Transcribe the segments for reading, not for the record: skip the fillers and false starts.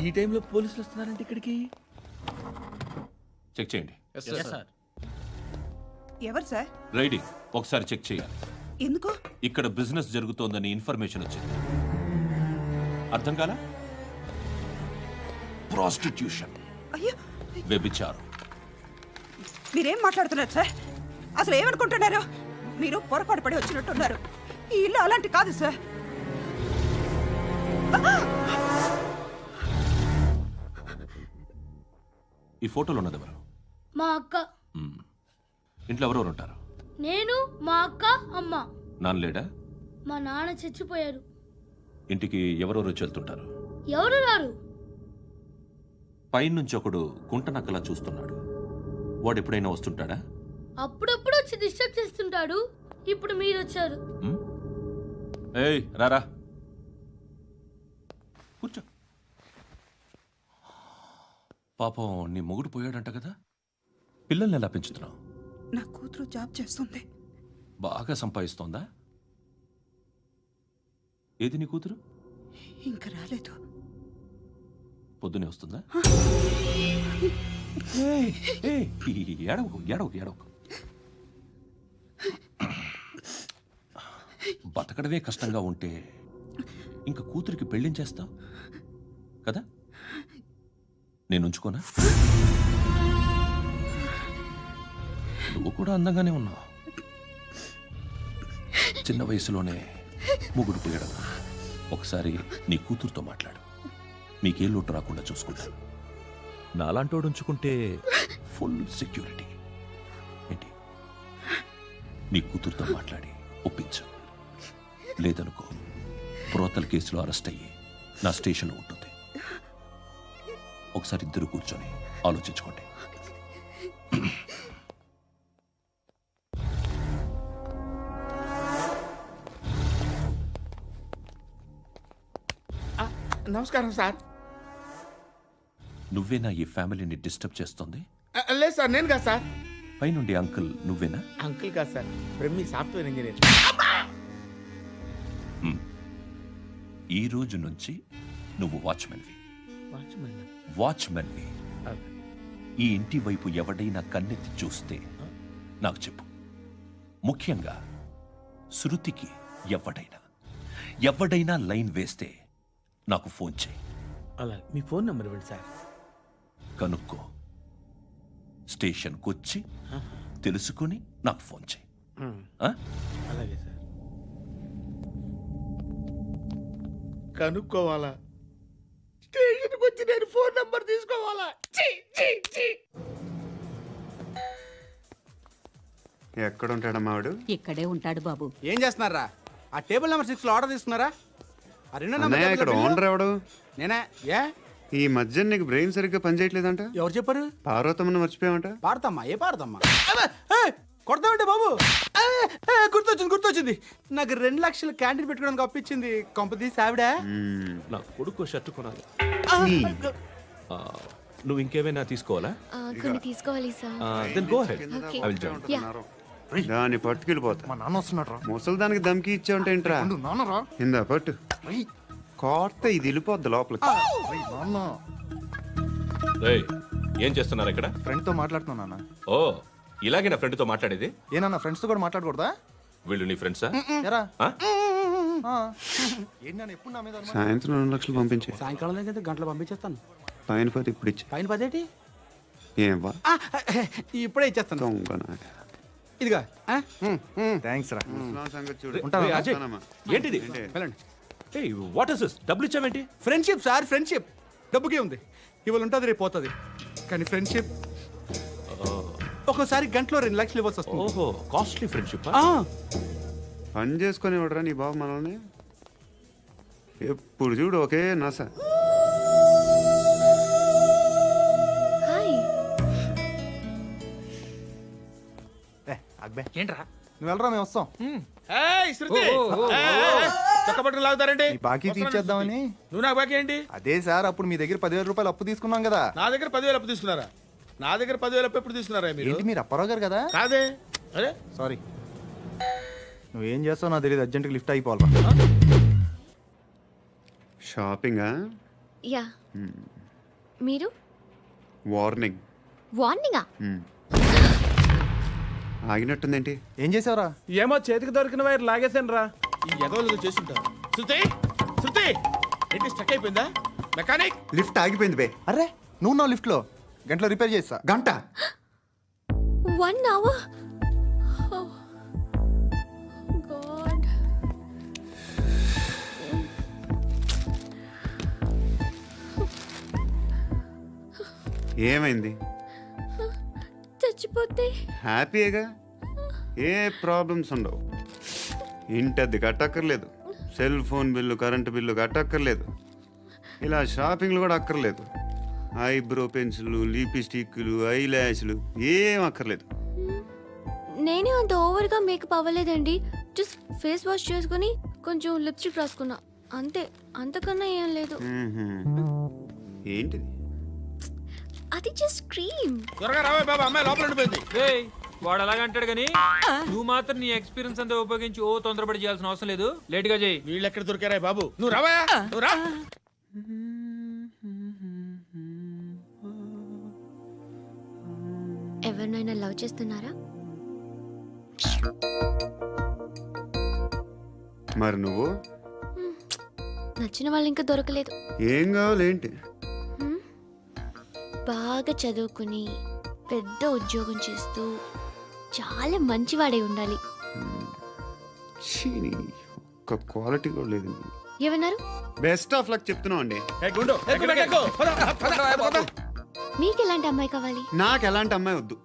ఈ టైంలో పోలీసులు వస్తున్నారంటే ఇక్కడికి. చెక్ చేయండి. ఎవరు సార్? రైడీ ఒకసారి చెక్ చేయాలి. ఎందుకు? ఇక్కడ బిజినెస్ జరుగుతోందని ఇన్ఫర్మేషన్ వచ్చింది. అర్థం కాలా? ప్రాస్టిట్యూషన్, అయ్యో వ్యభిచారం. మీరేం మాట్లాడుతున్నారు సార్? అసలు ఏమనుకుంటున్నారు? మీరు పొరపాటు పడి వచ్చినట్టున్నారు. ఈ ఇల్లు అలాంటి కాదు సార్. ఈ ఫోటోలో ఉన్నది ఎవరు? మా అక్క. ఇంట్లో ఎవరెవరు ఉంటారు? నేను, మా అక్క, అమ్మ. నాన్న లేడా? మా నాన్న చచ్చిపోయారు. ఇంటికి ఎవరెవరు వచ్చి వెళ్తుంటారు? ఎవరు రారు. పైనుంచి ఒకడు కుంటనక్కలా చూస్తున్నాడు. వాడు ఎప్పుడైనా వస్తుంటాడా? అప్పుడప్పుడు వచ్చి డిస్టర్బ్ చేస్తుంటాడు. ఇప్పుడు మీరు వచ్చారు. ఏయ్ రారా, కూర్చో. పాపం నీ మొగుడు పోయాడంట కదా, పిల్లల్ని ఎలా పెంచుతున్నావు? నా కూతురు జాబ్ చేస్తుంది. బాగా సంపాదిస్తోందా? ఏది నీ కూతురు? ఇంకా రాలేదు. పొద్దునే వస్తుందా? ఏడవకు ఏడవకు ఏడవకు. బతకడమే కష్టంగా ఉంటే ఇంకా కూతురికి పెళ్ళించేస్తావు కదా? నేను ఉంచుకోనా? నువ్వు కూడా అందంగానే ఉన్నావు. చిన్న వయసులోనే ముగ్గురు పోయడం. ఒకసారి నీ కూతురుతో మాట్లాడు. మీకే లోటు రాకుండా చూసుకుంటాను. నాలాంటోడు ఉంచుకుంటే ఫుల్ సెక్యూరిటీ. ఏంటి? నీ కూతురుతో మాట్లాడి ఒప్పించు. లేదనుకో ప్రోతల కేసులో అరెస్ట్ అయ్యి నా స్టేషన్లో ఉంటుంది. ఒకసారి ఇద్దరు కూర్చొని ఆలోచించుకోండి. నమస్కారం సార్. నువ్వేనా ఈ ఫ్యామిలీని డిస్టర్బ్ చేస్తుంది? లేదు సార్, నేను కాదు సార్. పైనుండి అంకుల్ నువ్వేనా? అంకుల్ కాదు సార్, బ్రహ్మి సాఫ్ట్వేర్ ఇంజనీర్. ఈ రోజు నుంచి నువ్వు వాచ్మెన్వి. వాచ్మెన్వి. ఈ ఇంటి వైపు ఎవడైనా కన్నెత్తి చూస్తే నాకు చెప్పు. ముఖ్యంగా శృతికి ఎవడైనా లైన్ వేస్తే నాకు ఫోన్ చేయి. అలా మీ ఫోన్ నెంబర్ ఇవ్వండి సార్. కనుక్కో. స్టేషన్కి వచ్చి తెలుసుకుని నాకు ఫోన్ చేయి. అలాగే సార్. కనుక్కోవాలా? స్టేషన్కి వచ్చి నేను ఫోన్ నెంబర్ తీసుకోవాలా? ఎక్కడ ఉంటాడమ్మా వాడు? ఇక్కడే ఉంటాడు బాబు. ఏం చేస్తున్నారా? ఆ టేబుల్ నెంబర్ 6 లో ఆర్డర్ తీసుకున్నారా? ఆ రెండో అన్నయ్య, ఇక్కడ ఓనర్ ఎవడు? నేనే. ఏ ఈ మధ్య నీకు బ్రెయిన్ సరిగ్గా పనిచేయట్లేదంట. ఎవరు చెప్పారు? పార్వతమ్మను మర్చిపోయామంట. పాడతామ్మా? ఏ పాడతామ్మా? కొడతామంటే బాబు. గుర్తొచ్చింది. నాకు 2 లక్షలు క్యాంటీన్ పెట్టుకోవడానికి అప్పించింది కొంపతీసి ఆవిడ. నా కొడుకు షర్ట్ కొనాలి. నువ్వు ఇంకేమైనా తీసుకోవాలా? కొన్ని తీసుకోవాలి sir. Then go ahead. I will join. దాన్ని పట్టుకెళ్ళిపోతా. మా నాన్న వస్తున్నాడు. ముసలి దానికి దమ్కి ఇచ్చావంటే ఏంట్రా? నాన్నరా ఇందా పట్టు. కోర్త ఇది వెళ్ళిపోద్ది లోపలికి. ఏం చేస్తున్నారు ఇక్కడ? ఫ్రెండ్ తో మాట్లాడుతున్నా నాన్న. ఓ, ఇలాగే నా ఫ్రెండ్ తో మాట్లాడేది? ఏనా ఫ్రెండ్స్ తో కూడా మాట్లాడకూడదా? వీళ్ళు నీ ఫ్రెండ్సా? సాయంత్రం 2 లక్షలు పంపించే. సాయంకాలం దగ్గర గంటలు పంపించేస్తాను. పైన 10 ఇప్పుడు ఇచ్చే. పైన 10 ఏంటి? ఏం వా ఇప్పుడే ఇచ్చేస్తాను. ఇదిగా థ్యాంక్స్ రా. ఏంటిది? What is this? డబ్బులు ఇచ్చావేంటి? Friendship sir, friendship. డబ్బుకే ఉంది. ఇవాళ ఉంటుంది, రేపు పోతుంది. కానీ ఫ్రెండ్షిప్ ఒక్కోసారి గంటలో 2 లక్షలు ఇవ్వాల్సి వస్తుంది. ఓహో, కాస్ట్లీ ఫ్రెండ్షిప్. పని చేసుకొని ఇవ్వడరా నీ బాబు మనల్ని. ఎప్పుడు చూడు ఒకే నస. ఏంట్రా నువ్వు వెళ్ళరా, మేము వస్తాం. లాగుతారండి. బాకీ తీర్చేద్దామని. నువ్వు నాకు బాకీ ఏంటి? అదే సార్, అప్పుడు మీ దగ్గర 10,000 రూపాయలు అప్పు తీసుకున్నాం కదా. నా దగ్గర 10,000 అప్పు తీసుకున్నారా? నా దగ్గర 10,000 అప్పు ఎప్పుడు తీసుకున్నారా మీరు? ఏంటి మీరు అప్పారావు గారు కదా? కాదే. అరే సారీ. నువ్వేం చేస్తావు నాకు తెలియదు. అర్జెంట్గా లిఫ్ట్ అయిపోవాలి. షాపింగా? యా. మీరు? వార్నింగ్. వార్నింగా? ఆగినట్టుందేంటి? ఏం చేసావురా? ఏమో చేతికి దొరికిన వైర్ లాగేసాను రా. ఈ ఎగవలు చేస్తుంటారు. శృతి శృతి ఏంటి స్టక్ అయిపోయిందా? మెకానిక్ లిఫ్ట్ ఆగిపోయింది బే. అరే నువ్వు నా లిఫ్ట్ లో గంటలో రిపేర్ చేస్తా. గంట? 1 hour? Oh. God. ఏమైంది? చచ్చిపోతే హ్యాపీగా, ఏ ప్రాబ్లమ్స్ ఉండవు. ఇంటి అద్దె కట్టక్కర్లేదు, cell phone bill, current bill కట్టక్కర్లేదు, ఇలా షాపింగ్లు కూడా అక్కర్లేదు. ఐబ్రో పెన్సిల్, లిప్స్టిక్లు, ఐ ల్యాష్లు ఏం అక్కర్లేదు. నేనే అంత ఓవర్గా మేకప్ అవ్వలేదండి. జస్ట్ ఫేస్ వాష్ చేసుకుని కొంచెం లిప్స్టిక్ రాసుకున్నా అంతే. అంతకన్నా ఏం లేదు. ఏంటిది? అది జస్ట్ క్రీమ్. త్వరగా రావే బాబా, అమ్మాయి లోపల ఉండిపోయింది. వాడు అలాగంటాడు కానీ నువ్వు మాత్రం నీ ఎక్స్పీరియన్స్ అంతా ఉపయోగించి తొందరపడి చేయాల్సిన అవసరం లేదు. లేట్ గా చేయి. వీళ్ళు ఎక్కడ దొరికారా బాబు? నువ్వు రావా, నువ్వు రా. ఎవరినైనా లవ్ చేస్తున్నారా? మరి నువ్వు? నచ్చిన వాళ్ళు ఇంకా దొరకలేదు. ఏం కావాలేంటి? బాగా చదువుకుని పెద్ద ఉద్యోగం చేస్తూ చాలా మంచివాడై ఉండాలి. ఒక్క క్వాలిటీ కూడా లేదు. ఏమన్నారు? బెస్ట్ ఆఫ్ లక్ చెప్తున్నావు అండి. మీకు ఎలాంటి అమ్మాయి కావాలి? నాకు ఎలాంటి అమ్మాయి వద్దు.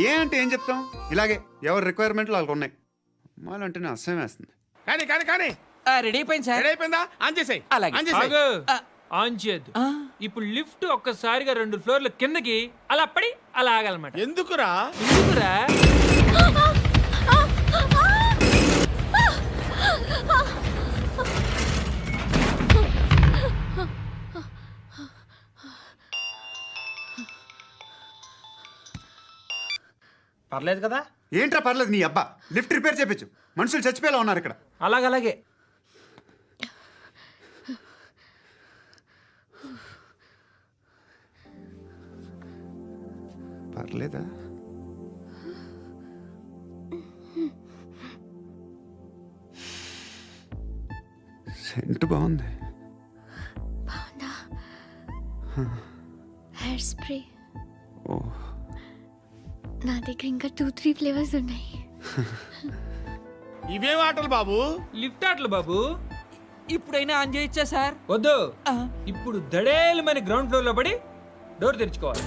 ఏ అంటే ఏం చెప్తాం? ఇలాగే ఎవరి రిక్వైర్మెంట్లు వాళ్ళకు ఉన్నాయి. అమ్మాయిలు అంటేనే అసహ్యం వేస్తుంది. కానీ కానీ కానీ రెడీ అయిపోయింది సార్. రెడీ అయిపోయిందా? ఆన్ చేసేయ్. ఆన్ చేయద్దు. ఇప్పుడు లిఫ్ట్ ఒక్కసారిగా 2 ఫ్లోర్ల కిందకి అలా పడి అలా ఆగాలన్నమాట. ఎందుకురా? ఎందుకురా? పర్లేదు కదా? ఏంట్రా పర్లేదు నీ అబ్బా. లిఫ్ట్ రిపేర్ చేయించు. మనుషులు చచ్చిపోయేలా ఉన్నారు ఇక్కడ. అలాగే పర్లేదా? సెంట్ బాగుంది. బాగుందా? Hair spray. ఓ, నా దగ్గర ఇంకా 2-3 ఫ్లేవర్స్ ఉన్నాయి. ఇవేం ఆటలు బాబు? లిఫ్ట్ ఆటలు బాబు. ఇప్పుడైనా ఆన్ చేయొచ్చా సార్? వద్దు. ఇప్పుడు దడేలు మన గ్రౌండ్ ఫ్లోర్ లో పడి డోర్ తెరుచుకోవాలి.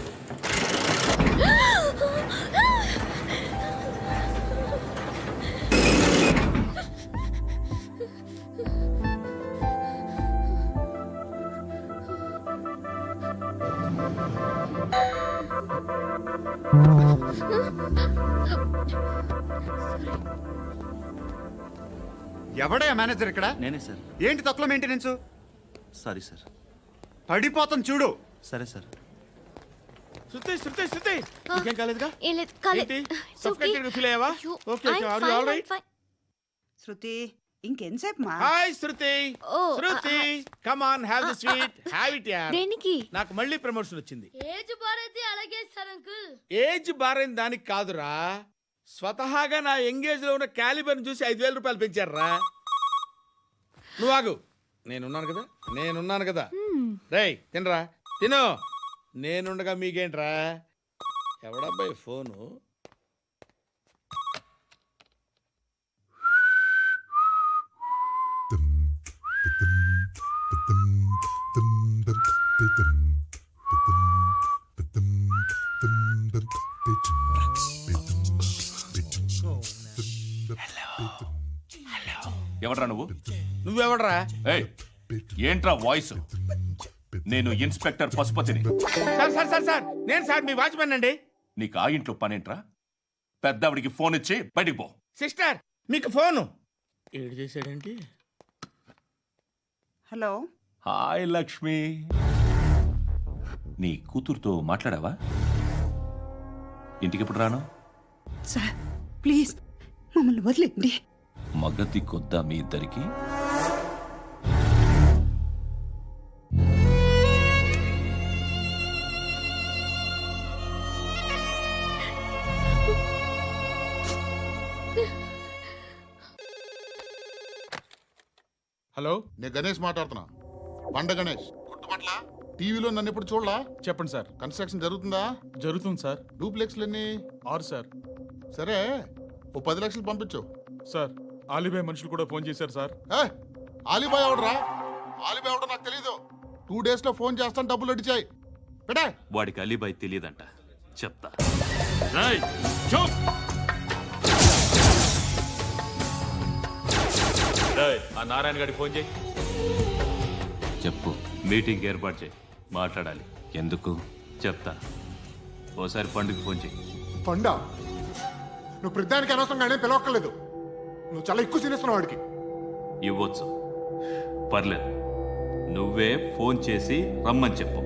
ఎవడయ్యా మేనేజర్ ఇక్కడ? నేనే సార్. ఏంటి తక్కువ మెయింటెనెన్స్? Sorry sir. పడిపోతాం చూడు. సరే సార్. శృతి శృతి శృతి ఇంకేం కాలేదుగా? ఏం లేదు, కాలేదు. సఫ్కేటెడ్ గా ఫీల్ అయ్యావా? Okay okay, are you all right? Shruti ఇంకెంతసేపు మా? Hi Shruti. Shruti come on, have the sweet, have it యార్. దేనికి? నాకు మళ్ళీ ప్రమోషన్ వచ్చింది. ఏజ్ బారైతే అలాగే సార్ అంకుల్. ఏజ్ బారైన దానికి కాదురా, స్వతహాగా నా ఎంగేజ్ లో ఉన్న క్యాలిబర్ చూసి 5,000 రూపాయలు పెంచారా. నువ్వు ఆగు, నేనున్నాను కదా. రేయ్ తినరా, తిను. నేనుండగా మీకేంట్రా? ఎవడబ్బాయి ఫోను? ఎవడ్రా నువ్వు? నువ్వెవడ్రా? ఏయ్, ఏంట్రా వాయిస్? నేను ఇన్స్పెక్టర్ పశుపతిని. సార్ నేను సార్ మీ వాచ్మెన్ అండి. నీకు ఆ ఇంట్లో పనేంట్రా? పెద్దవిడికి ఫోన్ ఇచ్చి బయటికి పో. సిస్టర్ మీకు ఫోను. ఏడు చేశాడేంటి? హలో. హాయ్ లక్ష్మి, నీ కూతురుతో మాట్లాడావా? ఇంటికి ఎప్పుడు రాను? సార్ ప్లీజ్ మమ్మల్ని వదిలేండి. మగతి కొద్దా మీ ఇద్దరికి? హలో, నేను గణేష్ మాట్లాడుతున్నా. బండ గణేష్ గుర్తుపట్ల? టీవీలో నన్ను ఇప్పుడు చూడలా? చెప్పండి సార్. కన్స్ట్రక్షన్ జరుగుతుందా? జరుగుతుంది సార్. డూప్లెక్స్లు ఎన్ని? 6 సార్. సరే, ఓ 10 లక్షలు పంపించు. సార్, ఆలిబాయ్ మనుషులు కూడా ఫోన్ చేశారు సార్. ఆలిబాయ్ ఎవడరా? ఆలిబాయ్ ఎవడో నాకు తెలీదు. 2 days లో ఫోన్ చేస్తాను, డబ్బులు అడిచాయి. పెడే. వాడికి అలీబాయ్ తెలియదంట, చెప్తా. ఆ నారాయణ గారికి ఫోన్ చేయి. చెప్పు. మీటింగ్ ఏర్పాటు చేయి, మాట్లాడాలి. ఎందుకు చెప్తా. ఓసారి పండుగ ఫోన్ చేయి. పండ నువ్వు ప్రతిదానికి అనవసరంగానే పిలవక్కర్లేదు. నువ్వు చాలా ఎక్కువ సీనిస్తున్నావు వాడికి. ఇవ్వచ్చు, పర్లేదు. నువ్వే ఫోన్ చేసి రమ్మని చెప్పు.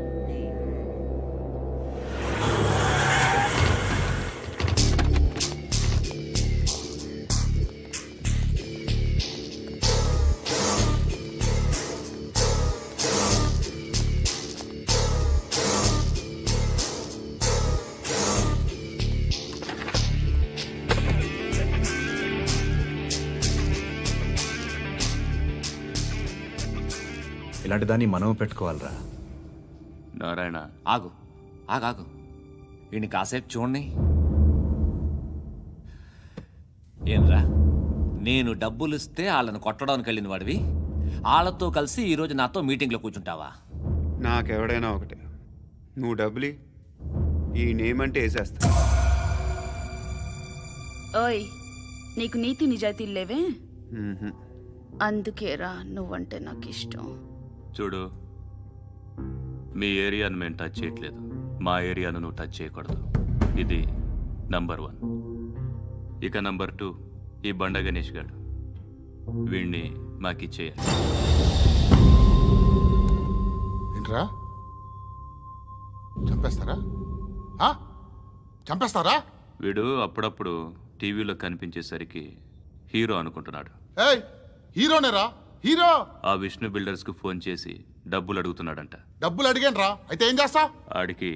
ఇలాంటి దాన్ని మనం పెట్టుకోవాలరా. నారాయణ, ఆగు ఆగాగు. ఈయన కాసేపు చూడండి. ఏంరా, నేను డబ్బులు ఇస్తే వాళ్ళని కొట్టడానికి వెళ్ళిన వాడివి, వాళ్ళతో కలిసి ఈరోజు నాతో మీటింగ్లో కూర్చుంటావా? నాకెవడైనా ఒకటే. నువ్వు డబ్బులి, ఈ నేమ్ అంటే వేసేస్తా. ఓయ్, నీకు నీతి నిజాయితీలు లేవే? అందుకేరా నువ్వంటే నాకు ఇష్టం. చూడు, మీ ఏరియాను మేము టచ్ చేయట్లేదు, మా ఏరియాను నువ్వు టచ్ చేయకూడదు. ఇది నంబర్ 1. ఇక నంబర్ 2, ఈ బండ గణేష్ గారు, వీణ్ణి మాకిచ్చేయాలి. ఏంట్రా, చంపేస్తారా? చంపేస్తారా? వీడు అప్పుడప్పుడు టీవీలో కనిపించేసరికి హీరో అనుకుంటున్నాడు. హీరోనేరా, హీరో. ఆ విష్ణు బిల్డర్స్ కు ఫోన్ చేసి డబ్బులు అడుగుతున్నాడంట. డబ్బులు అడిగాను రా, అయితే ఏం చేస్తా? ఆడికి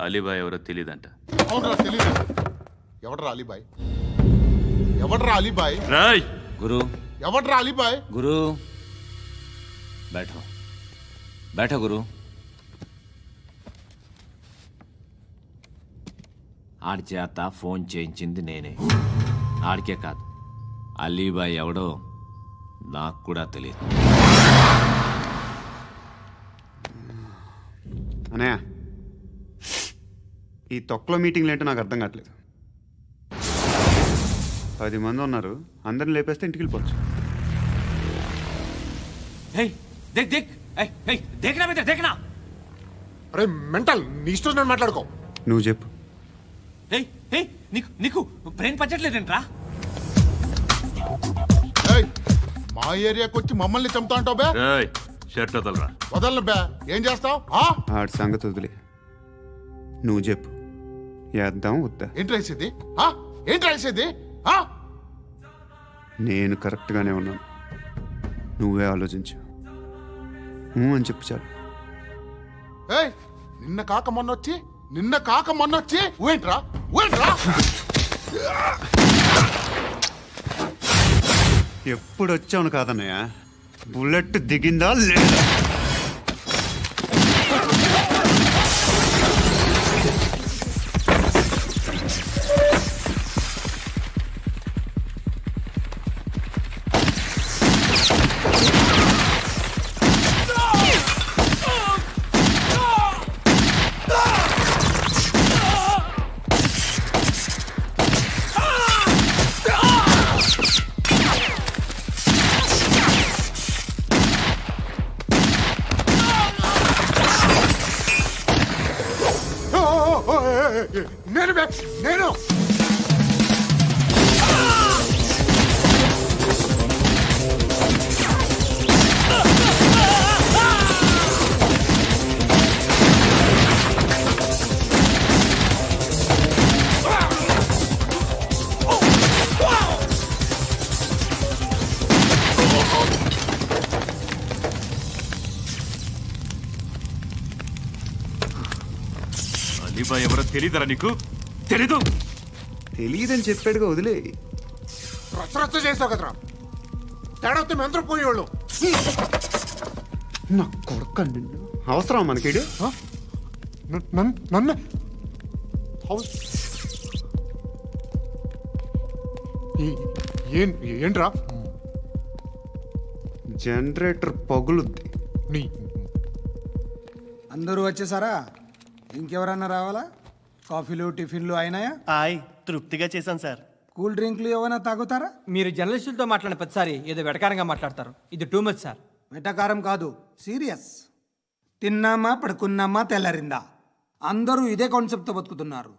అలీబాయ్ ఎవరో తెలీదంట. అవునరా, తెలీదు. ఎవడరా అలీబాయ్? ఎవడరా అలీబాయ్? రాయ్ గురు. ఎవడరా అలీబాయ్? గురు బైఠో, బైఠో గురు. ఆడి చేత ఫోన్ చేయించింది నేనే. ఆడికే కాదు, అలీబాయ్ ఎవడో నాకు కూడా తెలియదు. అనయ్య, ఈ తొక్కలో మీటింగ్లు ఏంటో నాకు అర్థం కావట్లేదు. 10 మంది ఉన్నారు, అందరిని లేపేస్తే ఇంటికి వెళ్ళిపోవచ్చు. అరే మెంటల్, నీ ఇష్టం నేను మాట్లాడుకో. నువ్వు చెప్పు. నీకు బ్రెయిన్ పచ్చట్లేదంట్రా? మా ఏరియాకి వచ్చి మమ్మల్ని చంపుతా అంటావు బే? షర్ట్ వదలరా. వదలను బే. ఏం చేస్తావు? ఆడి సంగతి వదిలే, నువ్వు చెప్పు. వేద్దాం వద్దా? ఏంటి రాసేది? ఏంటి రాసేది? నేను కరెక్ట్గానే ఉన్నాను, నువ్వే ఆలోచించు. అని చెప్పు చాలు. నిన్న కాక మొన్నొచ్చి ఊయంట్రా. ఎప్పుడు వచ్చావును కాదన్నయ్య, బుల్లెట్ దిగిందా లేదా? నేను అలీబాయ్ ఎవరో తెలీదరా నీకు? తెలీదు? తెలీదని చెప్పాడుగా, వదిలే. రచ్చ చేసావు కదరా. తేడా వస్తే మెంతరం పోయేవాళ్ళు. నా కొడుకు అవసరం మనకి నన్ను ఏంట్రా? జనరేటర్ పగులుద్ది. అందరూ వచ్చేసారా? ఇంకెవరన్నా రావాలా? కాఫీలు టిఫిన్లు అయినాయా? తృప్తిగా చేశాను సార్. కూల్ డ్రింక్లు ఏమైనా తాగుతారా? మీరు జర్నలిస్టులతో మాట్లాడిన ప్రతిసారి ఏదో వెటకారంగా మాట్లాడతారు. ఇది టూ మచ్ సార్. వెటకారం కాదు, సీరియస్. తిన్నామా పడుకున్నామా తెల్లరిందా, అందరూ ఇదే కాన్సెప్ట్తో బతుకుతున్నారు.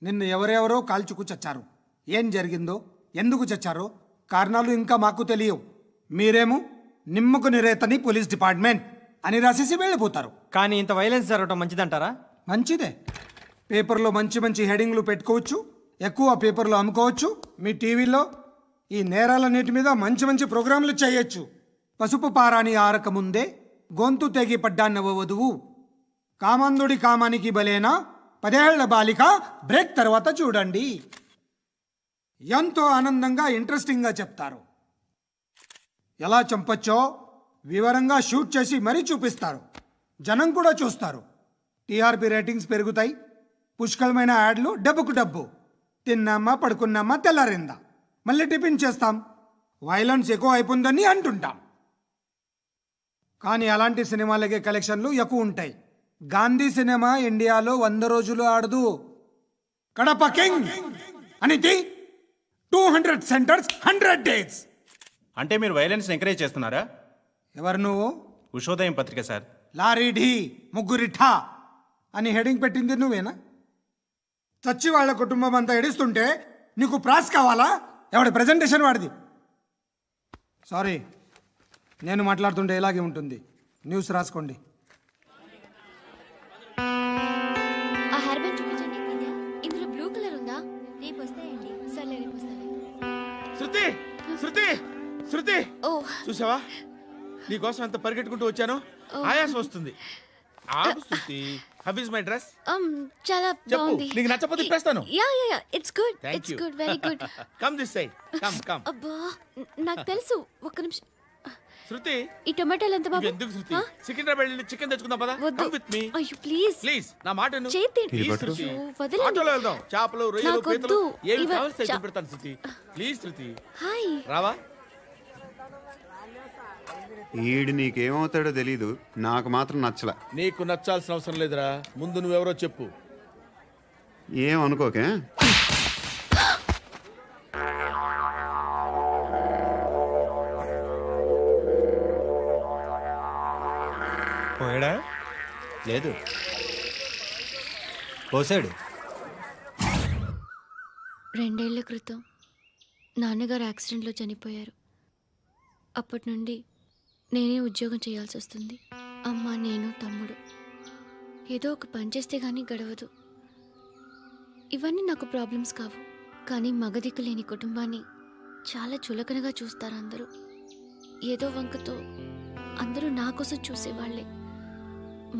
నిన్ను ఎవరెవరో కాల్చుకు చచ్చారు. ఏం జరిగిందో, ఎందుకు చచ్చారో కారణాలు ఇంకా మాకు తెలియవు. మీరేమో నిమ్మకు నిరేతని పోలీస్ డిపార్ట్మెంట్ అని రాసేసి వెళ్ళిపోతారు. కానీ ఇంత వైలెన్స్ జరగడం మంచిదంటారా? మంచిదే. పేపర్లో మంచి మంచి హెడింగ్లు పెట్టుకోవచ్చు, ఎక్కువ పేపర్లు అమ్ముకోవచ్చు. మీ టీవీలో ఈ నేరాలన్నిటి మీద మంచి మంచి ప్రోగ్రాంలు చేయొచ్చు. పసుపు పారాని ఆరక ముందే గొంతు తెగి పడ్డాన్నవ వధువు, కామందుడి కామానికి బలేనా 10 ఏళ్ల బాలిక బ్రేక్ తర్వాత చూడండి. ఎంతో ఆనందంగా ఇంట్రెస్టింగ్గా చెప్తారు. ఎలా చంపచ్చో వివరంగా షూట్ చేసి మరీ చూపిస్తారు. జనం కూడా చూస్తారు. టీఆర్పీ రేటింగ్స్ పెరుగుతాయి. పుష్కలమైన యాడ్లు, డబ్బుకు డబ్బు. తిన్నామా పడుకున్నామా తెల్లారిందా, మళ్ళీ టిఫిన్ చేస్తాం. వైలెన్స్ ఎక్కువ అయిపోయిందని అంటుంటాం. కానీ అలాంటి సినిమాలకే కలెక్షన్లు ఎక్కువ ఉంటాయి. గాంధీ సినిమా ఇండియాలో 100 రోజులు ఆడదు. కడప కింగ్ అనితి 200 సెంటర్స్ 100 డేస్. అంటే మీరు వైలెన్స్ ఎంకరేజ్ చేస్తున్నారా? ఎవరు నువ్వు? ఉషోదయం పత్రిక సార్. లారీ ఢీ ముగ్గురిఠా అని హెడింగ్ పెట్టింది నువ్వేనా? చచ్చి వాళ్ళ కుటుంబం అంతా ఎడుస్తుంటే నీకు ప్రాస్ కావాలా? ఎవడి ప్రెజెంటేషన్ వాడిది. సారీ, నేను మాట్లాడుతుంటే ఇలాగే ఉంటుంది. న్యూస్ రాసుకోండి. ఆ హెయిర్ బ్యాండ్ చూపించండి. ఇందులో బ్లూ కలర్ ఉందా? రేపు వస్తాయండి. సర్లే, రేపు వస్తాను. శృతి శృతి శృతి, ఓ చూసావా నీకోసం ఎంత పరిగెట్టుకుంటూ వచ్చాను. ఆయాసం వస్తుంది. ఆగు Shruti. How is my dress? చాలా బాగుంది. నీకు నచ్చకపోతే తిప్పేస్తాను. Yeah it's good. It's good, very good. Come this side. Come. అబ్బా, నాకు తెలుసు. ఒక్క నిమిషం. శృతి, ఈ టొమాటోలు ఎంత బాబు? ఎందుకు శృతి? సికింద్రాబాద్ వెళ్ళి చికెన్ తెచ్చుకుందాం పద. Come with me. అయ్యో ప్లీజ్ నా మాట విను. ప్లీజ్ శృతి, వదలండి. ఆటోలో వెళ్దాం. చేపలు, రొయ్యలు, నాకు పీతలు వద్దు. ఏమి కావాల్సి తెచ్చి పెడతాను శృతి. Please Shruti. హాయ్. రావా? ఈడు నీకేమవుతాడో తెలీదు, నాకు మాత్రం నచ్చలా. నీకు నచ్చాల్సిన అవసరం లేదురా. ముందు నువ్వెవరో చెప్పు. ఏమనుకోకే. పోయాడా? లేదు, పోసాడు. 2 ఏళ్ల క్రితం నాన్నగారు యాక్సిడెంట్లో చనిపోయారు. అప్పటి నుండి నేనే ఉద్యోగం చేయాల్సి వస్తుంది. అమ్మ, నేను, తమ్ముడు ఏదో ఒక పని చేస్తే కానీ గడవదు. ఇవన్నీ నాకు ప్రాబ్లమ్స్ కావు. కానీ మగదిక్కు లేని కుటుంబాన్ని చాలా చులకనగా చూస్తారు అందరూ. ఏదో వంకతో అందరూ నా కోసం చూసేవాళ్లే.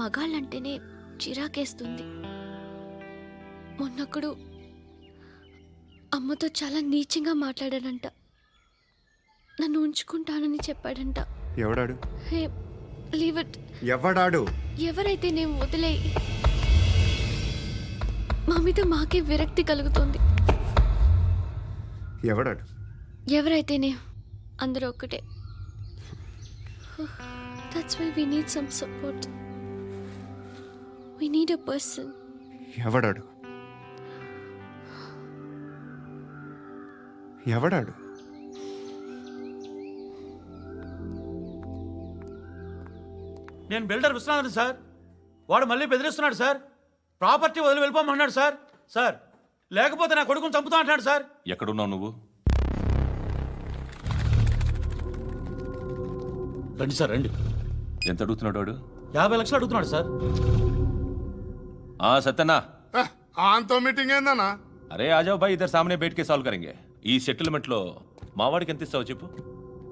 మగాళ్ళంటేనే చిరాకేస్తుంది. మొన్నొక్కడు అమ్మతో చాలా నీచంగా మాట్లాడాడంట. నన్ను ఉంచుకుంటానని చెప్పాడంట. ఎవడాడు? హే, లీవ్ ఇట్. ఎవడాడు? ఎవరైతే నేను వదిలేయి. మా మీద మాకే విరక్తి కలుగుతుంది. ఎవడాడు? ఎవరైతేనే అందరూ ఒక్కటే. That's why we need some support. We need a person. ఎవడాడు? ఎవడాడు? నేను బిల్డర్ విశ్వనాథన్ సార్. వాడు మళ్ళీ బెదిరిస్తున్నాడు సార్. ప్రాపర్టీ వదిలి వెళ్ళిపోమన్నాడు సార్. సార్, లేకపోతే నా కొడుకుని చంపుతా అంటున్నాడు సార్. ఎక్కడున్నావు నువ్వు? రండి సార్, రండి. ఎంత అడుగుతున్నాడు వాడు? 50 లక్షలు అడుగుతున్నాడు సార్. సత్యనా, ఆంతో మీటింగ్ ఏందన్నా? అరే ఆజావ్ భాయ్, ఇద్దరు సామనే బయటకే సాల్వ్ కరెంగే. ఈ సెటిల్మెంట్ లో మావాడికి ఎంత ఇస్తావు చెప్పు.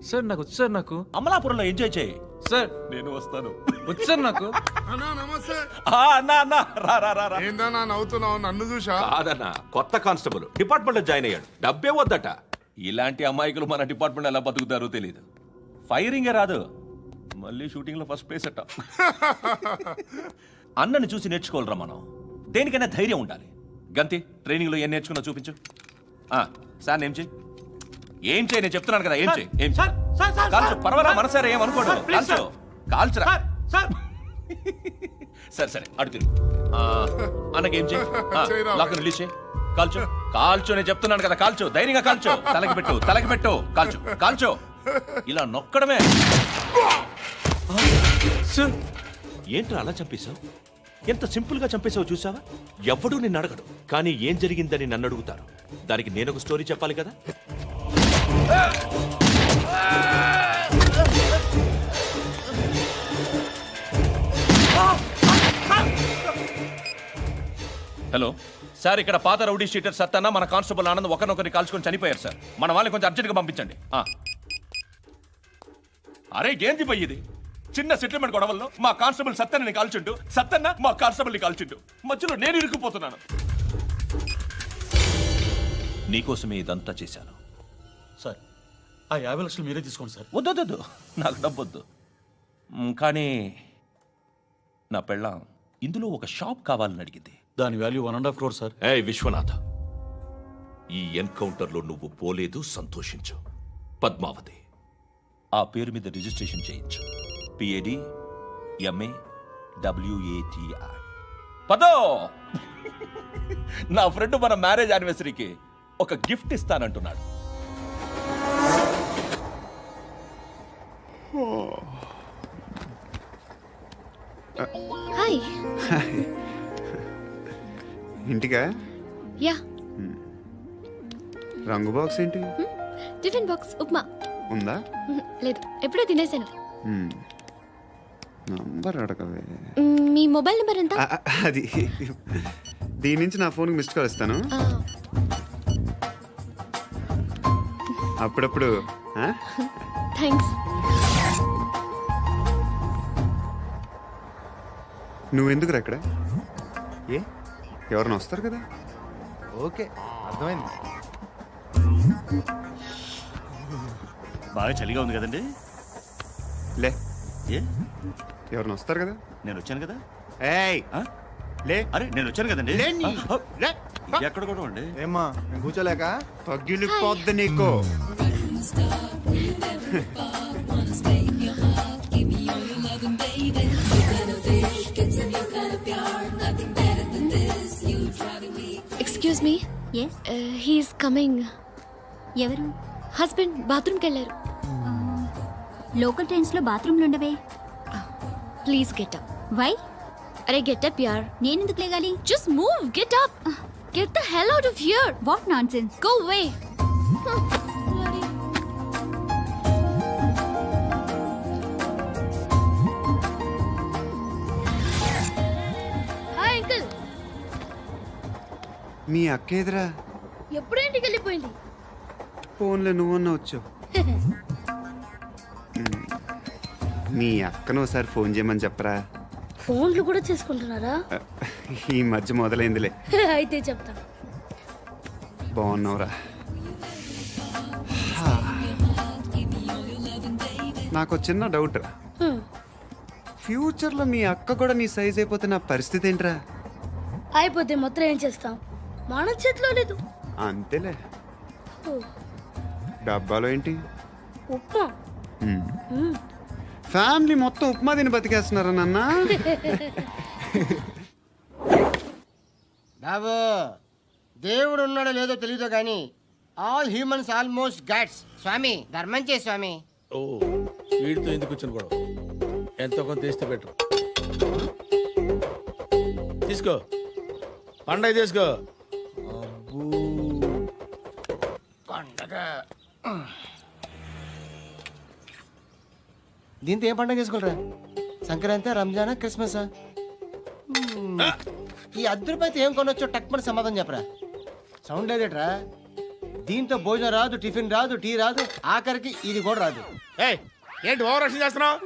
సార్ నాకు వచ్చు సార్. నాకు అమలాపురంలో ఎంజాయ్ చేయి సార్. నేను వస్తాను. వచ్చు సార్ నాకు. అన్నా నమస్తే. అన్నా రా. ఏందన్నా నవ్వుతున్నావు? నన్ను చూసా? కాదన్నా, కొత్త కానిస్టేబుల్ డిపార్ట్మెంట్ లో జాయిన్ అయ్యాడు. డబ్బే వద్దట. ఇలాంటి అమాయకులు మన డిపార్ట్మెంట్ ఎలా బతుకుతారో తెలియదు. ఫైరింగే రాదు, మళ్ళీ షూటింగ్లో ఫస్ట్ ప్లేస్ అట్ట. అన్నని చూసి నేర్చుకోవాలరా మనం. దేనికైనా ధైర్యం ఉండాలి. గంతి, ట్రైనింగ్లో ఏం నేర్చుకున్నా చూపించు. సార్ ఏం చేయి, ఏం చేయి, నేను చెప్తున్నాను కదా, ఏం చేయి, ఏం కాల్చు. పర్వాలా, మనసారా ఏమనుకోడు, కాల్చు, కాల్చురా. సరే సరే, అడు తిరుగు. అన్నకేం చేయి, లాక్ రిలీజ్ చేయి, కాల్చు, కాల్చు. నేను చెప్తున్నాను కదా, కాల్చు, ధైర్యంగా కాల్చు. తలకి పెట్టు, తలకి పెట్టు, కాల్చు, కాల్చు. ఇలా నొక్కడమే. ఏంట్రా అలా చంపేశావు? ఎంత సింపుల్ గా చంపేశావు చూసావా? ఎవడూ నిన్ను అడగడు, కానీ ఏం జరిగిందని నన్ను అడుగుతారు. దానికి నేను ఒక స్టోరీ చెప్పాలి కదా. హలో సార్, ఇక్కడ పాత రౌడీ షీటర్ సత్తన్న మన కానిస్టేబుల్ ఆనంద్ ఒకరినొకరిని కాల్చుకొని చనిపోయారు సార్. మన వాళ్ళని కొంచెం అర్జెంట్గా పంపించండి. అరే ఏంది పోయి ఇది? చిన్న సెటిల్మెంట్ గొడవల్లో మా కానిస్టేబుల్ సత్తన్నని కాల్చుంటూ, సత్తన్న మా కానిస్టేబుల్ని కాల్చుంటూ, మధ్యలో నేను ఇరుక్కుపోతున్నాను. నీకోసమే ఇదంతా చేశాను సార్. ఆ 50 లక్షలు మీరే తీసుకోండి సార్. వద్దొద్దు, నాకు డబ్బొద్దు. కానీ నా పెళ్ళాం ఇందులో ఒక షాప్ కావాలని అడిగింది. దాని వాల్యూ 1.5 crore సార్. ఏ విశ్వనాథ, ఈ ఎన్కౌంటర్లో నువ్వు పోలేదు, సంతోషించు. పద్మావతి ఆ పేరు మీద రిజిస్ట్రేషన్ చేయించు. PAD MA WATI. పదో, నా ఫ్రెండ్ మన మ్యారేజ్ యానివర్సరీకి ఒక గిఫ్ట్ ఇస్తానంటున్నాడు. హాయ్. ఇంటికా? యా. రంగు బాక్స్ ఏంటి? టిఫిన్ బాక్స్ ఉప్మా ఉందా? లేదు, ఎప్పుడో తినేసాను. నంబర్ అడగవే. మీ మొబైల్ నెంబర్ ఎంత? అది దీని నుంచి నా ఫోన్కి మిస్డ్ కాల్ ఇస్తాను. అప్పుడప్పుడు. థ్యాంక్స్. నువ్వెందుకురా ఇక్కడ? ఏ ఎవరైనా వస్తారు కదా? ఓకే, అర్థమైంది. బాగా చలిగా ఉంది కదండి. లే, ఏ ఎవరైనా వస్తారు కదా? నేను వచ్చాను కదా. ఏయ్ లే. అరే నేను వచ్చాను కదండి. ఎక్కడ కూడా ఉండి ఏమ్మా, నేను కూర్చోలేక పగిలిపోద్ది నీకు. Excuse me. Yes, he's coming. ఎవరు? హస్బెండ్ బాత్రూమ్కి వెళ్ళారు. లోకల్ ట్రైన్స్లో బాత్రూమ్లు ఉండవే. Please get up. వై? అరే గెట్ అప్ యార్. నేనెందుకు లేగాలి? Just move, get up. Get the hell out of here. What nonsense. Go away. Hi uncle. మీ అక్క ఎదురా? ఎప్పుడు ఇంటికి వెళ్ళిపోయింది. ఫోన్లో నువ్వన్నా వచ్చావు. మీ అక్కను ఒకసారి ఫోన్ చేయమని చెప్పరా. ఫోన్లు కూడా చేసుకుంటున్నారా? ఈ మధ్య మొదలైందిలే. అయితే చెప్తా. బాగున్నావురా? నాకు చిన్న డౌట్ రా. ఫ్యూచర్లో మీ అక్క కూడా నీ సైజ్ అయిపోతే నా పరిస్థితి ఏంట్రా? అయిపోతే మొత్తం ఏం చేస్తాం, మన చేతిలో లేదు. అంతేలే. డబ్బాలో ఏంటి? ఉప్మా. ఫ్యామిలీ మొత్తం ఉప్మా తిని బతికేస్తున్నారా నాన్న? బాబు, దేవుడు ఉన్నాడో లేదో తెలియదు కానీ ఆల్ హ్యూమన్స్ ఆల్మోస్ట్ గాడ్స్. స్వామి ధర్మం చే స్వామి. ఓ, వీడితో ఎందుకు వచ్చిన గొడవ? ఎంతో కొంత తీస్తే పెట్టు. తీసుకో, పండగ తీసుకో. పండగ దీంతో ఏం పండగ చేసుకోరా? సంక్రాంతి, రంజానా, క్రిస్మసా? ఈ ₹10 ఏం కొనొచ్చో టక్మని సమాధానం చెప్పరా. సౌండ్ లేదేట్రా? దీంతో భోజనం రాదు, టిఫిన్ రాదు, టీ రాదు, ఆఖరికి ఇది కూడా రాదు. ఏంటి ఓవర్ రక్షణ చేస్తున్నావు?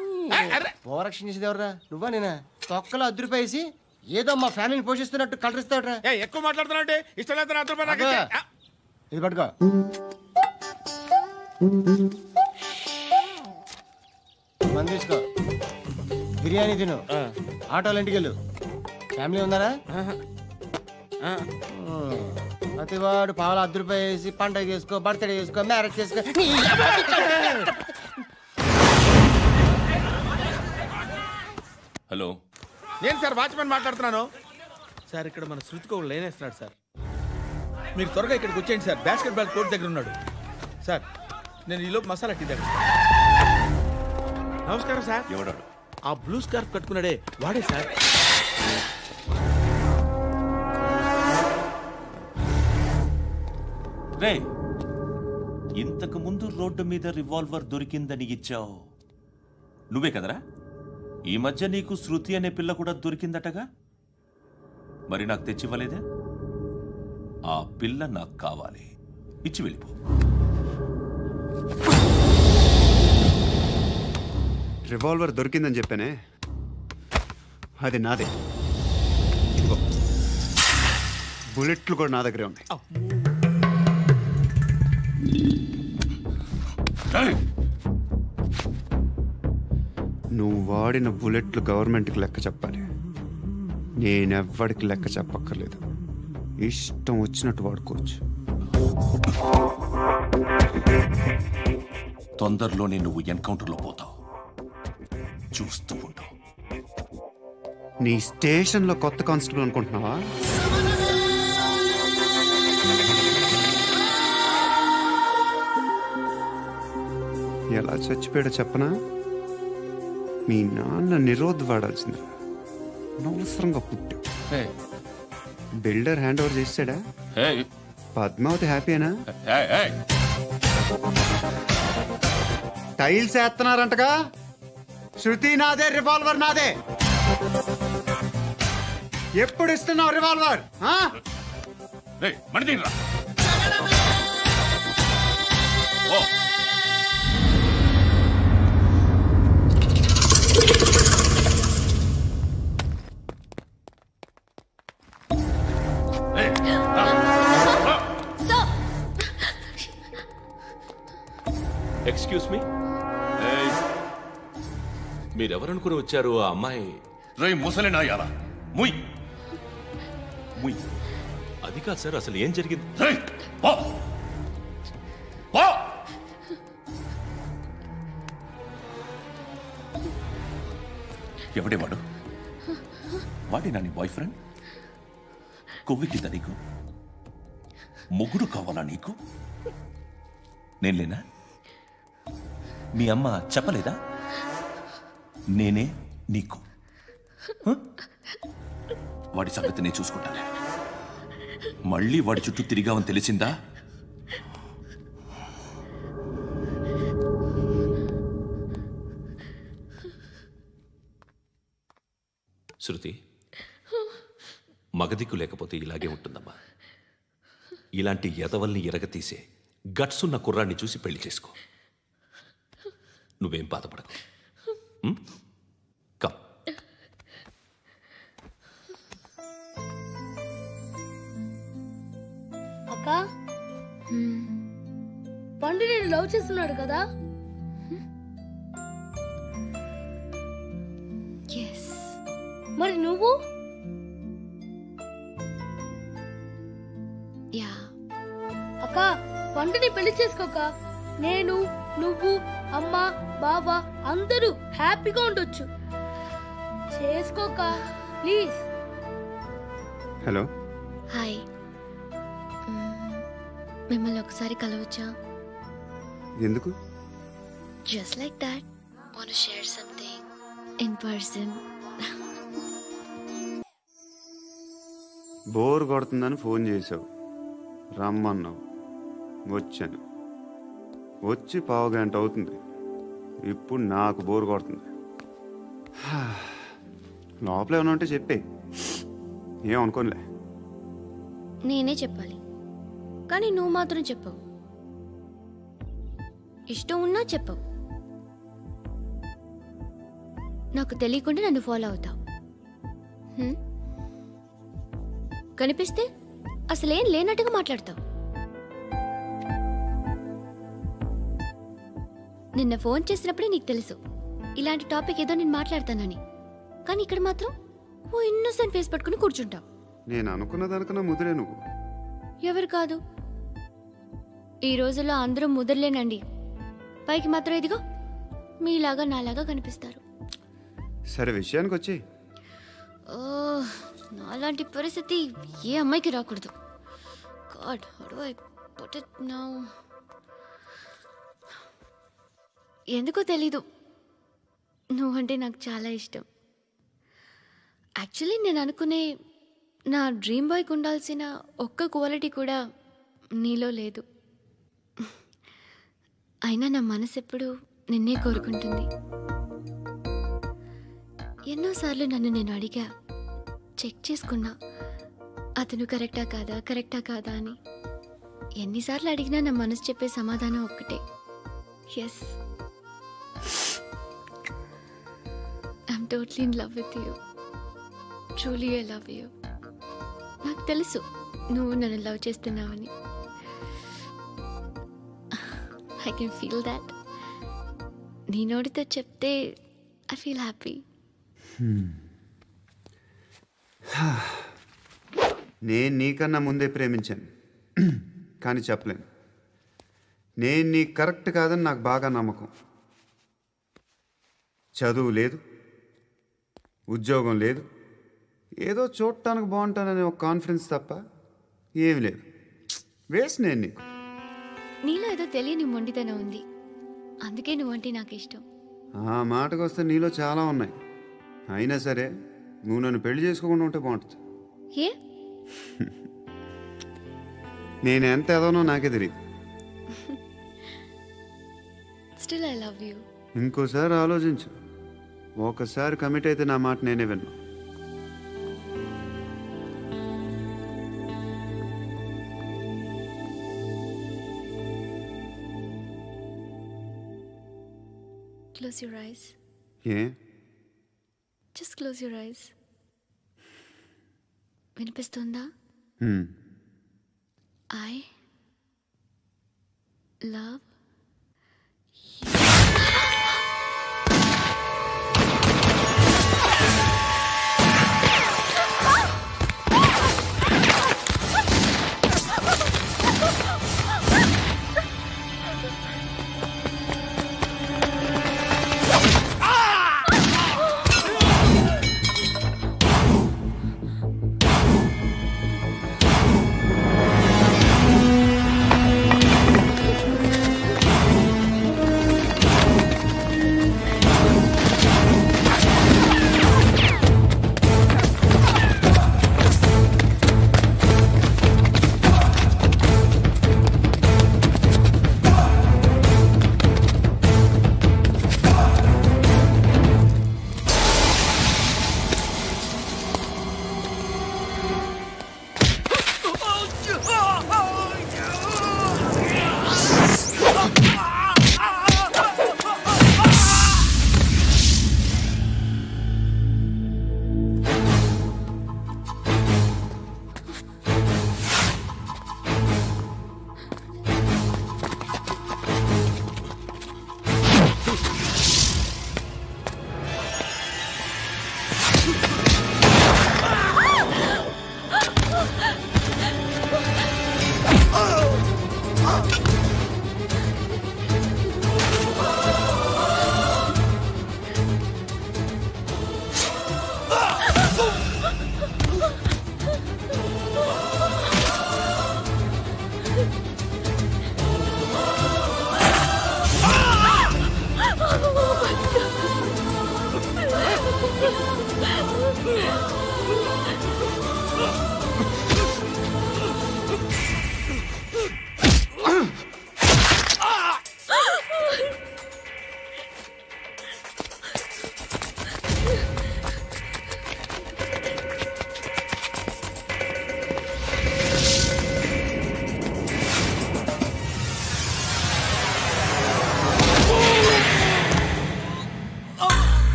ఓవర్ రక్షణ చేసేది ఎవరా? నువ్వా నేనా? తొక్కలో ₹10 వేసి ఏదో మా ఫ్యామిలీని పోషిస్తున్నట్టు కలరిస్తాడ్రా. ఎక్కువ మాట్లాడుతున్నావు. ఇష్టం లేదు. ఇది పట్టుకో. మంది తీసుకో, బిర్యానీ తిను, ఆటోలు ఇంటికి వెళ్ళు. ఫ్యామిలీ ఉన్నారా? ప్రతివాడు పావులు ₹10 వేసి పండగ చేసుకో, బర్త్డే చేసుకో, మ్యారేజ్ చేసుకో. హలో, నేను సార్ వాచ్మెన్ మాట్లాడుతున్నాను సార్. ఇక్కడ మన శృతికి ఒక లైన్ వేస్తున్నాడు సార్. మీరు త్వరగా ఇక్కడికి వచ్చేయండి సార్. బాస్కెట్ బాల్ కోర్ట్ దగ్గర ఉన్నాడు సార్. నేను ఈలోపు మసాలా టీ దగ్గర. నమస్కారం సార్. ఎవడాడు? ఆ బ్లూ స్కార్ఫ్ కట్టుకున్నాడే వాడే సార్. రే, ఇంతకు ముందు రోడ్డు మీద రివాల్వర్ దొరికిందని ఇచ్చావు నువ్వే కదరా? ఈ మధ్య నీకు శృతి అనే పిల్ల కూడా దొరికిందటగా, మరి నాకు తెచ్చివ్వలేదే? ఆ పిల్ల నాకు కావాలి, ఇచ్చి వెళ్ళిపో. రివాల్వర్ దొరికిందని చెప్పానే, అది నాదే. బుల్లెట్లు కూడా నా దగ్గరే ఉన్నాయి. నువ్వు వాడిన బుల్లెట్లు గవర్నమెంట్కి లెక్క చెప్పాలి. నేనెవ్వడికి లెక్క చెప్పక్కర్లేదు. ఇష్టం వచ్చినట్టు వాడుకోవచ్చు. తొందరలోనే నువ్వు ఎన్కౌంటర్లో పోతావు, చూస్తూ ఉంటావు. నీ స్టేషన్లో కొత్త కానిస్టేబుల్ అనుకుంటున్నావా? ఎలా చచ్చిపోయాడో చెప్పనా? మీ నాన్న నిరోధ్ వాడాల్సింది. అనవసరంగా పుట్టావు. బిల్డర్ హ్యాండ్ ఓవర్ చేసాడా? పద్మావతి హ్యాపీనా? టైల్స్ వేస్తున్నారంటగా. శృతి నాదే, రివాల్వర్ నాదే. ఎప్పుడు ఇస్తున్నావు రివాల్వర్? ఎక్స్క్యూజ్ మీ, మీరెవరనుకుని వచ్చారు? ఆ అమ్మాయి రై ముసలి నాయాలా, ముయ్ ముయ్. అది కాదు సార్, అసలు ఏం జరిగింది? ఎవడేవాడు? వాడి నా నీ బాయ్ ఫ్రెండ్? కొవ్వికింద నీకు? మొగుడు కావాలా నీకు? నేను లేనా? మీ అమ్మ చెప్పలేదా? నేనే నీకు. వాడి సంగతి నేను చూసుకుంటాను. మళ్ళీ వాడి చుట్టూ తిరిగావని తెలిసిందా? శృతి, మగదిక్కు లేకపోతే ఇలాగే ఉంటుందమ్మా. ఇలాంటి ఎదవల్ని ఎరగతీసే గట్స్ ఉన్న కుర్రాన్ని చూసి పెళ్లి చేసుకో. నువ్వేం బాధపడకు. కమ్. అక్క, పండు నేను లవ్ చేస్తున్నాడు కదా? మరి నువ్వు? యా. అక్క, పండుని పెళ్లి చేసుకోక నేను, నువ్వు, అమ్మ, బావ అందరూ హ్యాపీగా ఉండొచ్చు. చేసుకోక ప్లీజ్. హలో. హాయ్. మిమ్మల్ని ఒకసారి కలవచ్చా? ఎందుకు? Just like that. Want to share something in person. Bore కొడుతుందని ఫోన్ చేసావు, రమ్మన్నావు, వచ్చాను. వచ్చి 1/2 గంట అవుతుంది. ఇప్పుడు నాకు బోర్ కొడుతుంది. లోపల ఏమైనా ఉంటే చెప్పే, ఏమనుకోనిలే. నేనే చెప్పాలి, కానీ నువ్వు మాత్రం చెప్పవు. ఇష్టం ఉన్నా చెప్పవు. నాకు తెలియకుండా నన్ను ఫాలో అవుతావు. కనిపిస్తే అసలేం లేనట్టుగా మాట్లాడతావు. నిన్న ఫోన్ చేసినప్పుడే నీకు తెలుసు ఇలాంటి టాపిక్ ఏదో నేను మాట్లాడతానని, కానీ ఇక్కడ మాత్రం ఓ ఇన్నోసెంట్ ఫేస్ పట్టుకుని కూర్చుంటావు. నేను అనుకున్న దానికన్నా ముదిరే నువ్వు. ఎవరు కాదు, ఈ రోజుల్లో అందరూ ముదరలేనండి. పైకి మాత్రం ఇదిగో మీలాగా నాలాగా కనిపిస్తారు. సరే విషయానికి వచ్చి, నాలాంటి పరిస్థితి ఏ అమ్మాయికి రాకూడదు. God, how do I put it now? ఎందుకో తెలీదు, నువ్వంటే నాకు చాలా ఇష్టం. యాక్చువల్లీ నేను అనుకునే నా డ్రీమ్ బాయ్కి ఉండాల్సిన ఒక్క క్వాలిటీ కూడా నీలో లేదు. అయినా నా మనసు ఎప్పుడు నిన్నే కోరుకుంటుంది. ఎన్నోసార్లు నన్ను నేను అడిగా, చెక్ చేసుకున్నా అతను కరెక్టా కాదా అని. ఎన్నిసార్లు అడిగినా నా మనసు చెప్పే సమాధానం ఒక్కటే, yes, I'm totally in love with you. Truly I love you. నాకు తెలుసు నువ్వు నన్ను లవ్ చేస్తున్నావని. I can feel that. నీ నోటితో చెప్తే ఐ ఫీల్ హ్యాపీ. నేను నీకన్నా ముందే ప్రేమించాను, కానీ చెప్పలేను. నేను నీకు కరెక్ట్ కాదని నాకు బాగా నమ్మకం. చదువు లేదు, ఉద్యోగం లేదు, ఏదో చూడటానికి బాగుంటాననే ఒక కాన్ఫిడెన్స్ తప్ప ఏమి లేదు. వేస్ట్ నేను నీకు. నీలో ఏదో తెలియని మొండితనం ఉంది, అందుకే నువ్వంటే నాకు ఇష్టం. ఆ మాటకు వస్తే నీలో చాలా ఉన్నాయి. అయినా సరే నువ్వు నన్ను పెళ్లి చేసుకోకుండా ఉంటే బాగుంటుంది. ఏ? నేను ఎంత ఎదవనో నాకే తెలియదు. Still I love you. ఇంకోసారి ఆలోచించు. ఒకసారి కమిట్ అయితే నా మాట నేనే విన్నా. Close your eyes. A? Just close your eyes. వినిపిస్తుందా? I love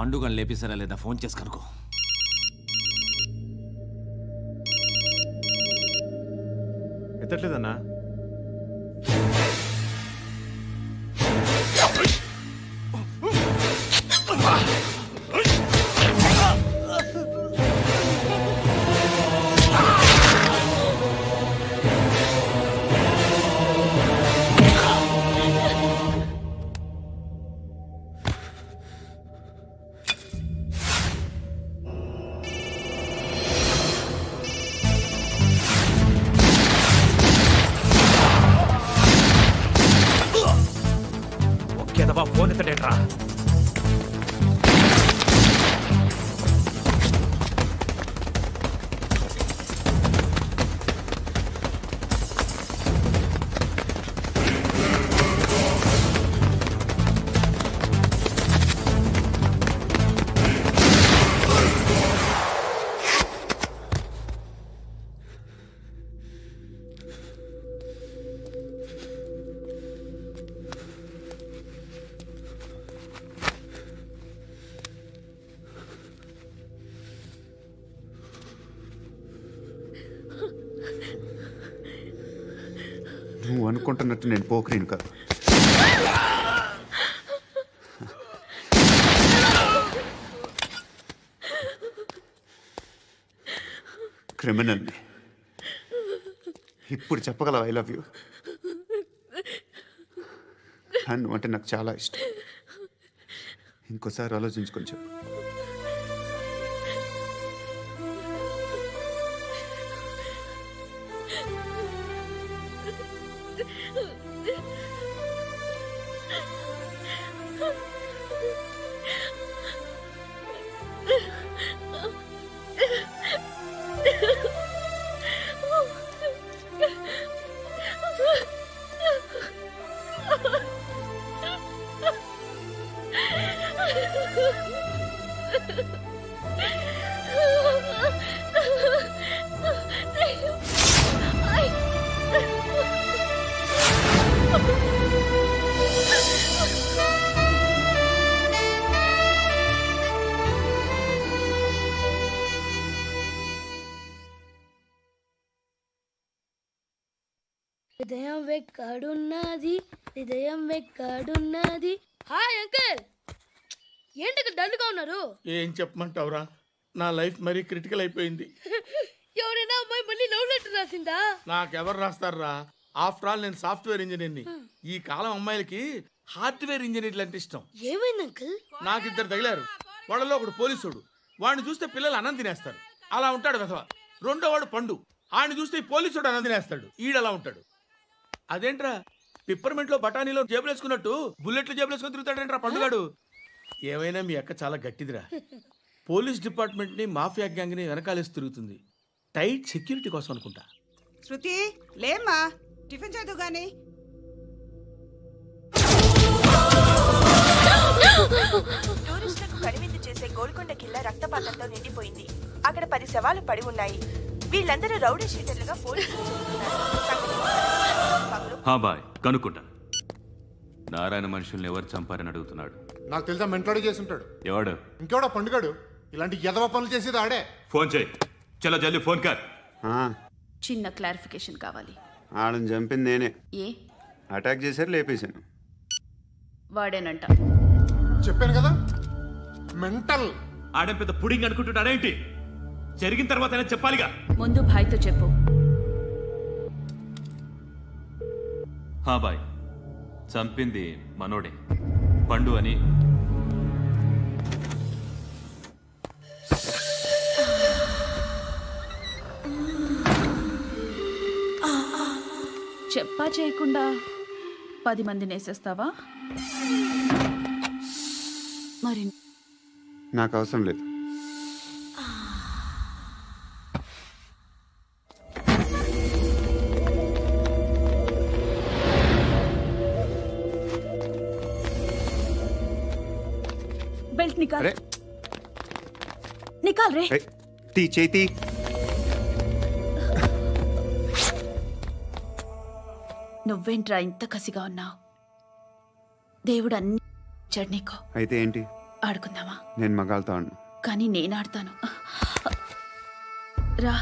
పండుగను లేపిస్తారా లేదా ఫోన్ చేసి కనుకో. ఎత్తట్లేదన్నా. ఫోన్ ఎత్తడేట్రా. నువ్వు అనుకుంటున్నట్టు నేను పోకరీని కాదు. క్రిమినల్ని. ఇప్పుడు చెప్పగలవు ఐ లవ్ యూ. నువ్వు అంటే నాకు చాలా ఇష్టం. ఇంకోసారి ఆలోచించుకొని చెప్పు. హృదయం వెక్కడున్నది, హృదయం వెక్కడున్నది. హాయ్ అంకుల్, ఏంటి డల్గా ఉన్నారు? ఏం చెప్పమంటావురా, నా లైఫ్ మరీ క్రిటికల్ అయిపోయింది. ఎవరైనా అమ్మాయి మళ్ళీ లవ్ లెటర్ రాసిందా? నాకెవరు రాస్తారా? ఆఫ్టర్ ఆల్ నేను సాఫ్ట్వేర్ ఇంజనీర్ని. ఈ కాలం అమ్మాయిలకి హార్డ్వేర్ ఇంజనీర్లు అంటే ఇష్టం. ఏమైంది అంకుల్? నాకు ఇద్దరు తగిలారు. వాళ్ళలో ఒకడు పోలీసుడు. వాడిని చూస్తే పిల్లలు అన్నం తినేస్తారు, అలా ఉంటాడు వెధవ. రెండో వాడు పండు. ఆయన చూస్తే ఈ పోలీసుడు అన్నం తినేస్తాడు, ఈడలా ఉంటాడు. అదేంట్రా పిప్పర్మెంట్లో బఠానీలో జేబులు వేసుకున్నట్టు బుల్లెట్లు జేబులు వేసుకుని తిరుగుతాడేంట్రా పండుగాడు. ఏమైనా మీ అక్క చాలా గట్టిదిరా. పోలీస్ డిపార్ట్మెంట్ ని మాఫియా గ్యాంగ్ ని వెనకాలేసి తిరుగుతుంది. టైట్ సెక్యూరిటీ కోసం అనుకుంటా. శృతి లేమ్మా, టిఫిన్ చేదు గాని. టూరిస్టులకు కనువిందు చేసే గోల్కొండ కిల్లా రక్తపాతంతో నిండిపోయింది. అక్కడ 10 శవాలు పడి ఉన్నాయి. వీళ్ళందరూ రౌడీ షీటర్లుగా పోలీసులు బాయ్ కనుక్కుంటా. నారాయణ మనుషుల్ని ఎవరు చంపారని అడుగుతున్నాడు. నాకు తెలుసా మెంటోడి చేసి ఉంటాడు. ఎవడు? ఇంకెవడో పండుగాడు. ఇలాంటి ఎదవ పనులు చేసేది ఆడే. ఫోన్ చేయి. చలో జల్దీ ఫోన్ కర్. చిన్న క్లారిఫికేషన్ కావాలి. ఆడని చంపింది నేనే. ఏ అటాక్ చేశారు, లేపేశాను. వాడేనంట. చెప్పాను కదా మెంటల్. ఆడే పెద్ద పుడింగ్ అనుకుంటున్నాడేంటి? జరిగిన తర్వాత అయినా చెప్పాలిగా. ముందు భాయ్తో చెప్పు. బాయ్ చంపింది మనోడే, పండు అని. చెప్పా చేయకుండా 10 మందిని వేసేస్తావా? మరి నాకు అవసరం లేదు. बेल्ट निकाल। निकाल रे। ती चेती। నువ్వేంట్రా ఇంత కసిగా ఉన్నావు? దేవుడు అన్ని ఇచ్చాడు నీకు. అయితే ఏంటి? ఆడుకుందామా? నేను మగాళ్ళతో ఆడను. కానీ నేను ఆడతాను. రా.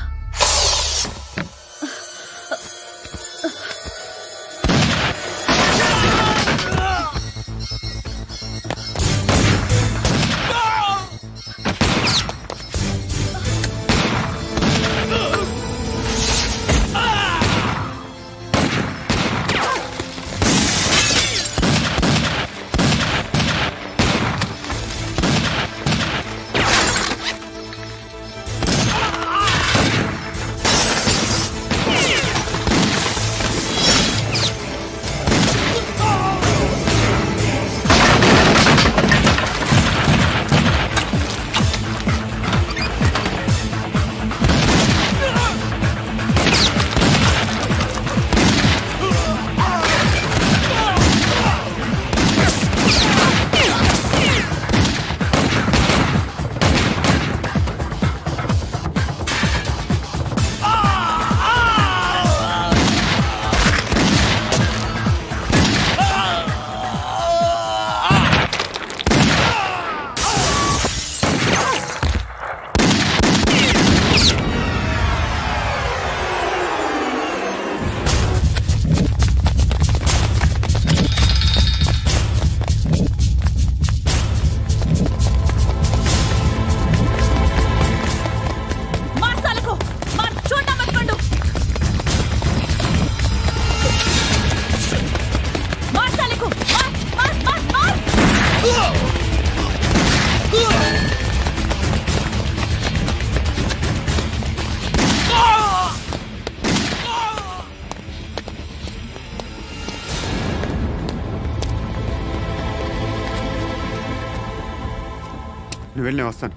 నువ్వు వెళ్ళి నేను వస్తాను.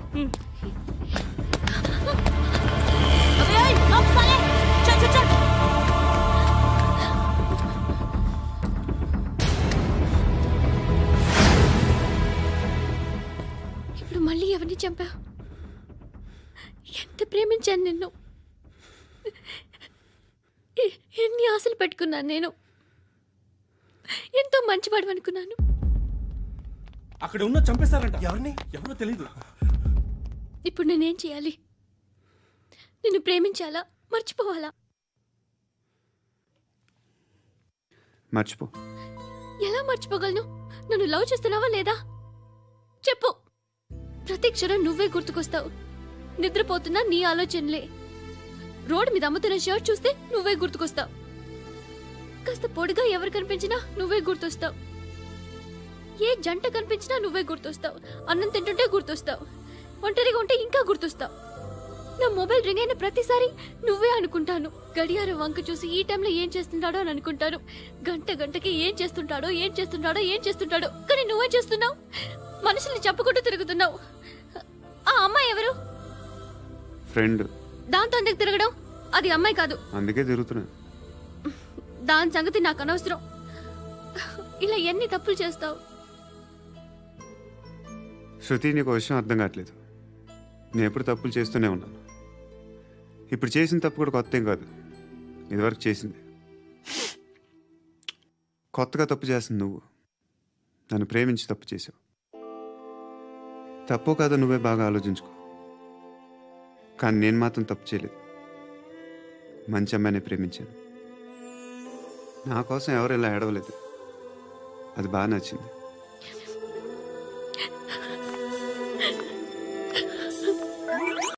ఇప్పుడు మళ్ళీ ఎవరిని చంపా? ఎంత ప్రేమించాను నిన్ను, ఎన్ని ఆశలు పెట్టుకున్నాను నేను. ఎంతో మంచివాడు అనుకున్నాను. అక్కడ ఉన్న చంపేస్తారంట. ఎవరిని? ఎవరో తెలీదు. ఇప్పుడు నేనేం చేయాలి? నిన్ను ప్రేమించాలా, మర్చిపోవాలా? మర్చిపో. ఎలా మర్చిపోగలను? నన్ను లవ్ చేస్తున్నావా లేదా చెప్పు. ప్రతి క్షణం నువ్వే గుర్తుకొస్తావు. నిద్రపోతున్నా నీ ఆలోచనలే. రోడ్డు మీద అమ్ముతున్న షర్ట్ చూస్తే నువ్వే గుర్తుకొస్తావు. కాస్త పొడిగా ఎవరు కనిపించినా నువ్వే గుర్తొస్తావు. ఏ జంట కనిపించినా నువ్వే గుర్తొస్తావు. అన్నం తింటుంటే గుర్తొస్తావు. ఒంటరిగా ఉంటే ఇంకా గుర్తొస్తావు. నా మొబైల్ రింగ్ అయిన ప్రతిసారి నువ్వే అనుకుంటాను. గడియారం వంక చూసి ఈ టైంలో ఏం చేస్తుంటాడో అని అనుకుంటాను. గంట గంటకి ఏం చేస్తుంటాడో కానీ నువ్వే చేస్తున్నావు. మనుషుల్ని చెప్పుకుంటూ తిరుగుతున్నావు. ఆ అమ్మాయి ఎవరు? ఫ్రెండ్. దాంతో ఎందుకు తిరగడం? అది అమ్మాయి కాదు. అందుకే తిరుగుతున్నా. దాని సంగతి నాకు అనవసరం. ఇలా ఎన్ని తప్పులు చేస్తావు? శృతి, నీకు విషయం అర్థం కావట్లేదు. నేను ఎప్పుడు తప్పులు చేస్తూనే ఉన్నాను. ఇప్పుడు చేసిన తప్పు కూడా కొత్త ఏం కాదు. ఇదివరకు చేసింది. కొత్తగా తప్పు చేస్తుంది నువ్వు. నన్ను ప్రేమించి తప్పు చేసావు. తప్పో కాదో నువ్వే బాగా ఆలోచించుకో. కానీ నేను మాత్రం తప్పు చేయలేదు. మంచి అమ్మాయిని ప్రేమించాను. నా కోసం ఎవరు ఇలా ఏడవలేదు. అది బాగా నచ్చింది.